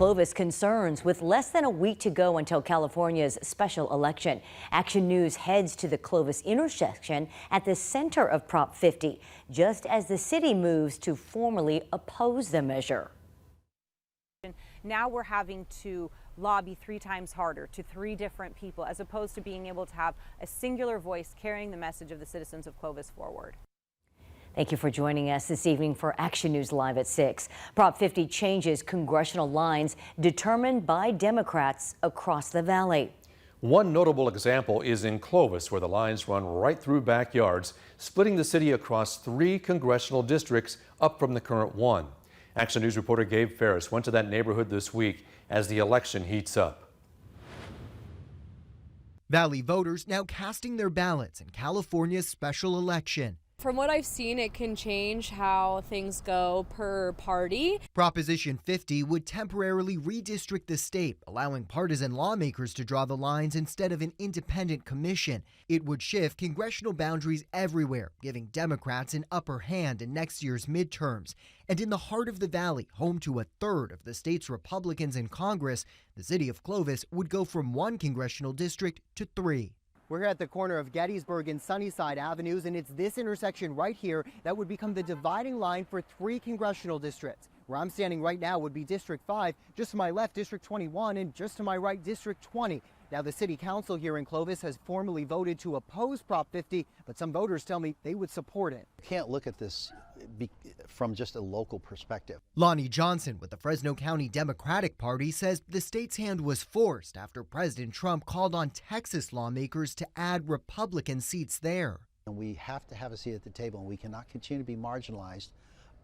Clovis concerns with less than a week to go until California's special election. Action News heads to the Clovis intersection at the center of Prop 50, just as the city moves to formally oppose the measure. Now we're having to lobby 3 times harder to 3 different people, as opposed to being able to have a singular voice carrying the message of the citizens of Clovis forward. Thank you for joining us this evening for Action News Live at 6. Prop 50 changes congressional lines determined by Democrats across the valley. One notable example is in Clovis, where the lines run right through backyards, splitting the city across 3 congressional districts, up from the current 1. Action News reporter Gabe Ferris went to that neighborhood this week as the election heats up. Valley voters now casting their ballots in California's special election. From what I've seen, it can change how things go per party. Proposition 50 would temporarily redistrict the state, allowing partisan lawmakers to draw the lines instead of an independent commission. It would shift congressional boundaries everywhere, giving Democrats an upper hand in next year's midterms. And in the heart of the valley, home to a third of the state's Republicans in Congress, the city of Clovis would go from 1 congressional district to 3. We're here at the corner of Gettysburg and Sunnyside Avenues, and it's this intersection right here that would become the dividing line for 3 congressional districts. Where I'm standing right now would be District 5, just to my left, District 21, and just to my right, District 20. Now, the City Council here in Clovis has formally voted to oppose Prop 50, but some voters tell me they would support it. You can't look at this from just a local perspective. Lonnie Johnson with the Fresno County Democratic Party says the state's hand was forced after President Trump called on Texas lawmakers to add Republican seats there. And we have to have a seat at the table, and we cannot continue to be marginalized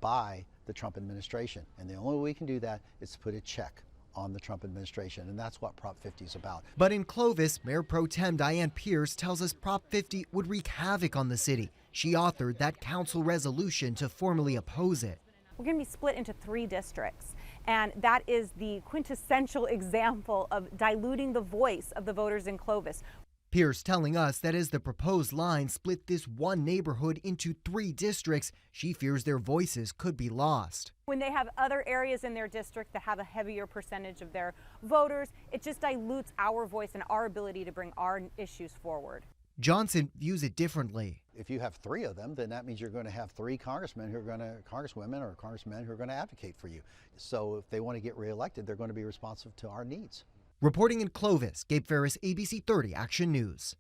by the Trump administration. And the only way we can do that is to put a check on the Trump administration, and that's what Prop 50 is about. But in Clovis, Mayor Pro Tem Diane Pierce tells us Prop 50 would wreak havoc on the city. She authored that council resolution to formally oppose it. We're going to be split into 3 districts, and that is the quintessential example of diluting the voice of the voters in Clovis. Pierce telling us that as the proposed line split this one neighborhood into 3 districts, she fears their voices could be lost. When they have other areas in their district that have a heavier percentage of their voters, it just dilutes our voice and our ability to bring our issues forward. Johnson views it differently. If you have 3 of them, then that means you're going to have 3 congressmen who are going to, congresswomen or congressmen who are going to advocate for you. So if they want to get reelected, they're going to be responsive to our needs. Reporting in Clovis, Gabe Ferris, ABC 30 Action News.